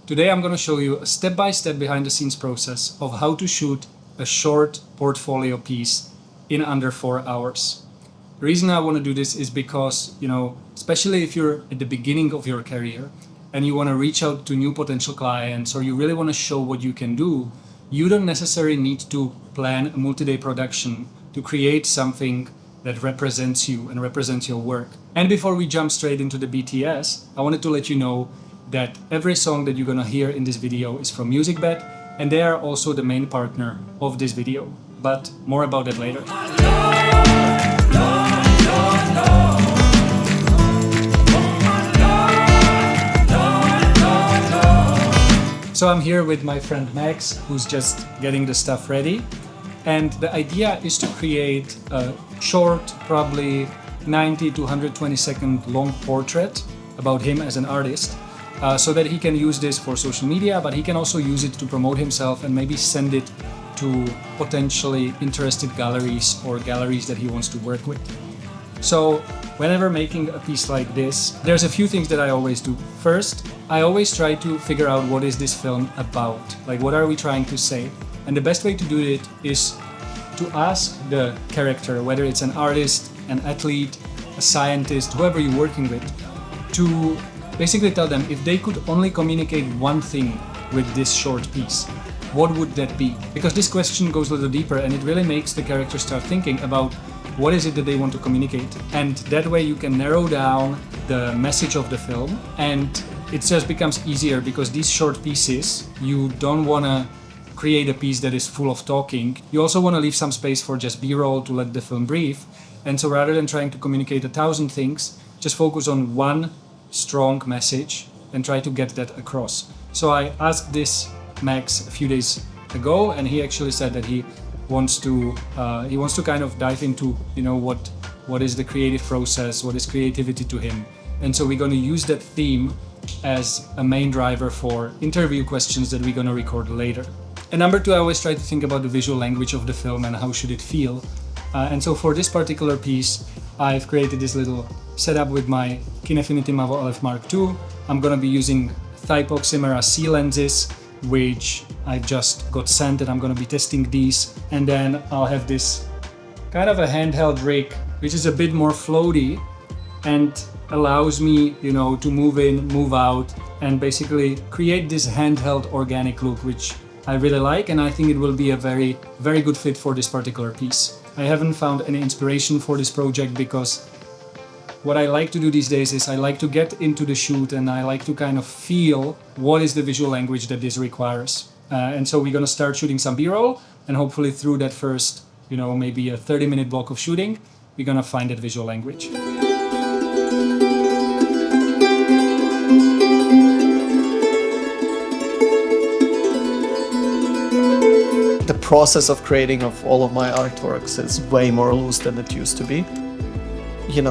Today I'm going to show you a step-by-step behind-the-scenes process of how to shoot a short portfolio piece in under 4 hours. The reason I want to do this is because, especially if you're at the beginning of your career and you want to reach out to new potential clients or you really want to show what you can do, you don't necessarily need to plan a multi-day production to create something that represents you and represents your work. And before we jump straight into the BTS, I wanted to let you know that every song that you're gonna hear in this video is from MusicBed, and they are also the main partner of this video. But more about that later. So I'm here with my friend Max, who's just getting the stuff ready. And the idea is to create a short, probably 90 to 120 second long portrait about him as an artist, so that he can use this for social media, but he can also use it to promote himself and maybe send it to potentially interested galleries or galleries that he wants to work with. So whenever making a piece like this, there's a few things that I always do. First, I always try to figure out what is this film about? Like, what are we trying to say? And the best way to do it is to ask the character, whether it's an artist, an athlete, a scientist, whoever you're working with, to basically tell them if they could only communicate one thing with this short piece, what would that be? Because this question goes a little deeper and it really makes the character start thinking about what is it that they want to communicate. And that way you can narrow down the message of the film, and it just becomes easier because these short pieces, you don't want to create a piece that is full of talking. You also want to leave some space for just B-roll to let the film breathe. And so rather than trying to communicate 1,000 things, just focus on one strong message and try to get that across. So I asked this Max a few days ago, and he actually said that he wants to kind of dive into what is the creative process, what is creativity to him. And so we're going to use that theme as a main driver for interview questions that we're going to record later. And number two, I always try to think about the visual language of the film and how should it feel. And so for this particular piece, I've created this little setup with my Kinefinity Mavo LF Mark II. I'm going to be using Thypox simera-c lenses, which I just got sent, and I'm going to be testing these. And then I'll have this kind of a handheld rig, which is a bit more floaty and allows me, to move in, move out, and basically create this handheld organic look, which I really like, and I think it will be a very, very good fit for this particular piece. I haven't found any inspiration for this project because what I like to do these days is I like to get into the shoot and I like to kind of feel what is the visual language that this requires. And so we're going to start shooting some B-roll, and hopefully through that first, maybe a 30-minute block of shooting, we're going to find that visual language. The process of creating of all of my artworks is way more loose than it used to be.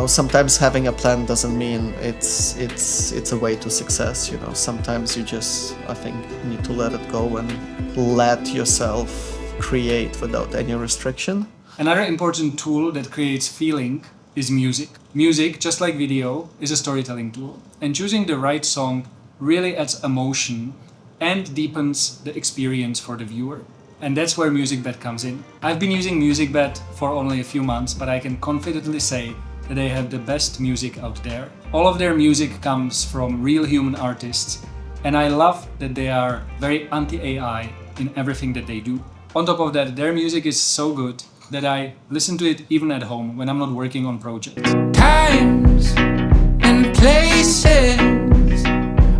Sometimes having a plan doesn't mean it's a way to success. Sometimes you just, I think, need to let it go and let yourself create without any restriction. Another important tool that creates feeling is music. Music, just like video, is a storytelling tool. And choosing the right song really adds emotion and deepens the experience for the viewer. And that's where MusicBed comes in. I've been using MusicBed for only a few months, but I can confidently say that they have the best music out there. All of their music comes from real human artists, and I love that they are very anti-AI in everything that they do. On top of that, their music is so good that I listen to it even at home when I'm not working on projects. Times and places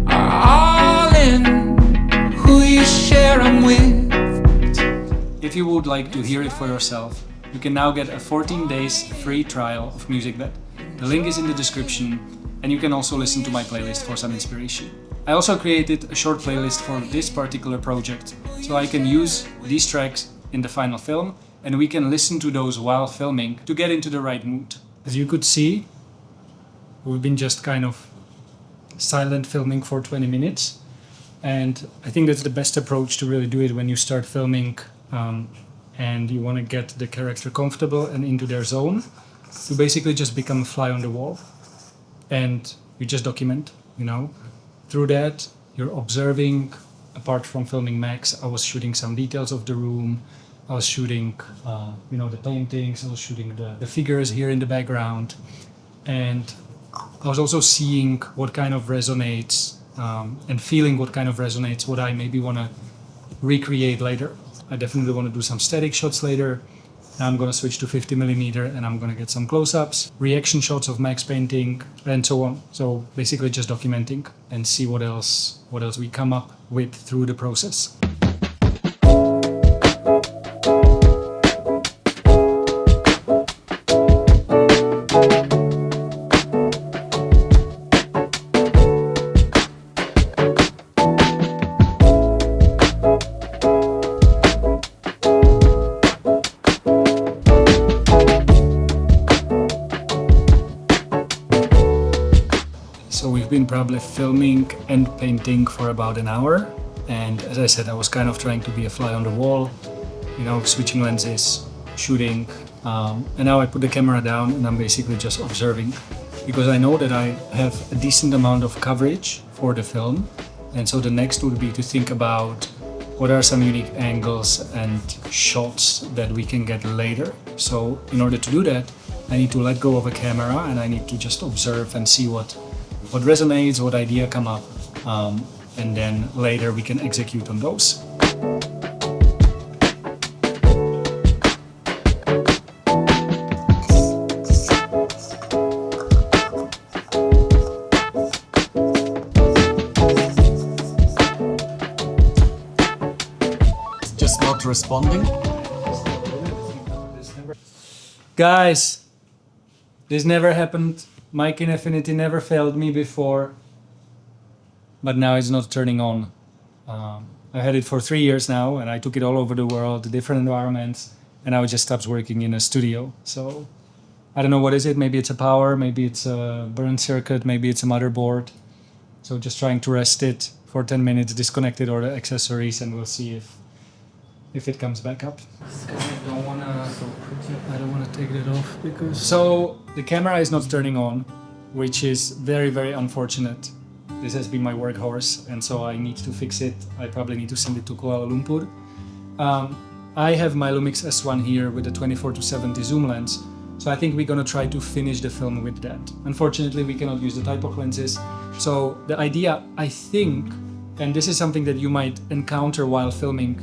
are all in who you share them with. If you would like to hear it for yourself, you can now get a 14 days free trial of MusicBed. The link is in the description, and you can also listen to my playlist for some inspiration. I also created a short playlist for this particular project, so I can use these tracks in the final film, and we can listen to those while filming to get into the right mood. As you could see, we've been just kind of silent filming for 20 minutes, and I think that's the best approach to really do it when you start filming and you want to get the character comfortable and into their zone. You basically just become a fly on the wall and you just document, Through that, you're observing. Apart from filming Max, I was shooting some details of the room. I was shooting, the paintings. I was shooting the figures here in the background, and I was also seeing what kind of resonates and feeling what kind of resonates. What I maybe want to recreate later. I definitely want to do some static shots later. I'm going to switch to 50mm and I'm going to get some close-ups, reaction shots of Max painting, and so on. So basically just documenting and see what else we come up with through the process. So we've been probably filming and painting for about an hour. And as I said, I was kind of trying to be a fly on the wall, switching lenses, shooting. And now I put the camera down and I'm basically just observing, because I know that I have a decent amount of coverage for the film. And so the next would be to think about what are some unique angles and shots that we can get later. So in order to do that, I need to let go of a camera and I need to just observe and see what resonates, what idea come up, and then later we can execute on those. Just not responding. Guys, this never happened. Mic in Affinity never failed me before, but now it's not turning on. I had it for 3 years now, and I took it all over the world, different environments, and now it just stops working in a studio. So I don't know what is it. Maybe it's a power, maybe it's a burn circuit, maybe it's a motherboard. So just trying to rest it for 10 minutes, disconnect it or the accessories, and we'll see if it comes back up. I don't wanna take it off because... So the camera is not turning on, which is very, very unfortunate. This has been my workhorse, and so I need to fix it. I probably need to send it to Kuala Lumpur. I have my Lumix S1 here with a 24-70 zoom lens, so I think we're gonna try to finish the film with that. Unfortunately, we cannot use the Type lenses. So the idea, I think, and this is something that you might encounter while filming,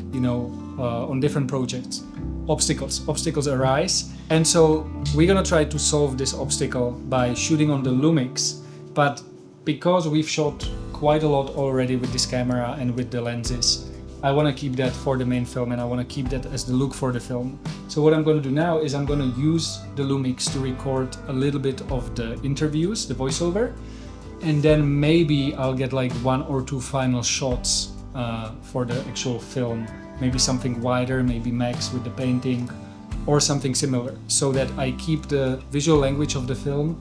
on different projects. Obstacles arise. And so we're gonna try to solve this obstacle by shooting on the Lumix. But because we've shot quite a lot already with this camera and with the lenses, I wanna keep that for the main film and I wanna keep that as the look for the film. So what I'm gonna do now is I'm gonna use the Lumix to record a little bit of the interviews, the voiceover, and then maybe I'll get like 1 or 2 final shots for the actual film. Maybe something wider, maybe Max with the painting, or something similar, so that I keep the visual language of the film,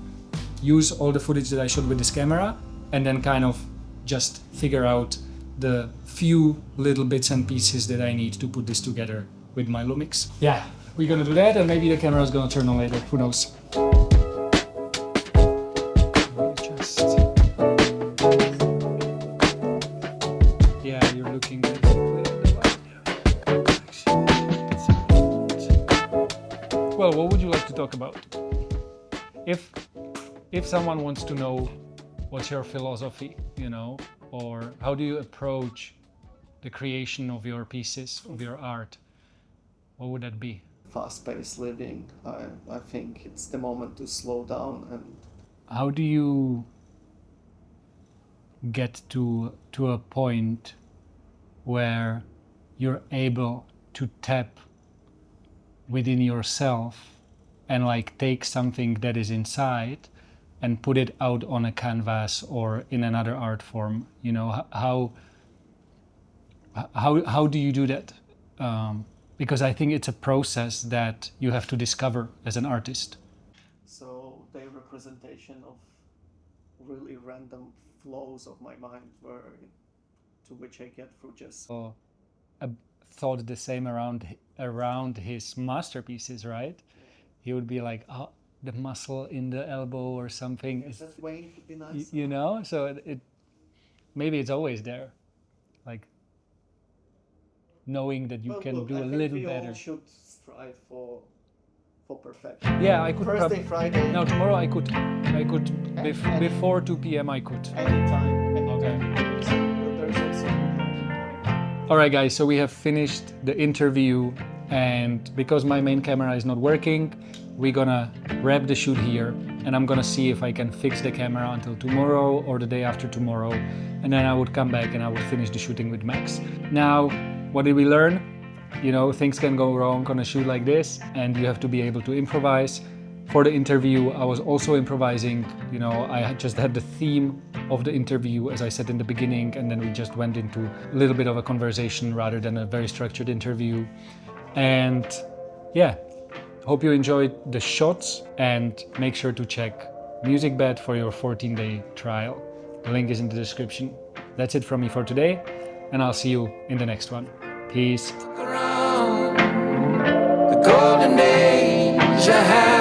use all the footage that I shot with this camera, and then kind of just figure out the few little bits and pieces that I need to put this together with my Lumix. Yeah, we're gonna do that, and maybe the camera is gonna turn on later, who knows. Yeah, you're looking basically at the light. Well, what would you like to talk about? If someone wants to know what's your philosophy, or how do you approach the creation of your pieces, of your art, what would that be? Fast-paced living. I think it's the moment to slow down. And how do you get to a point where you're able to tap within yourself and take something that is inside and put it out on a canvas or in another art form? How do you do that? Because I think it's a process that you have to discover as an artist. So they're representation of really random flows of my mind, to which I get through just. I thought the same around his masterpieces, right? He would be like, oh, the muscle in the elbow or something. Is that way to be nice? So maybe it's always there, like knowing that you can do a little better. We should strive for perfection. Yeah, I could Thursday, Friday. No, tomorrow I could Any- before 2 p.m. I could. Anytime. Okay. So there's also All right, guys, so we have finished the interview, and because my main camera is not working, we're gonna wrap the shoot here, and I'm gonna see if I can fix the camera until tomorrow or the day after tomorrow, and then I would come back and I would finish the shooting with Max. Now, what did we learn? You know, things can go wrong on a shoot like this, and you have to be able to improvise. For the interview, I was also improvising. You know, I just had the theme of the interview, as I said in the beginning, and then we just went into a little bit of a conversation rather than a very structured interview. And yeah, hope you enjoyed the shots, and make sure to check MusicBed for your 14-day trial. The link is in the description. That's it from me for today, and I'll see you in the next one. Peace. Around the golden age I had.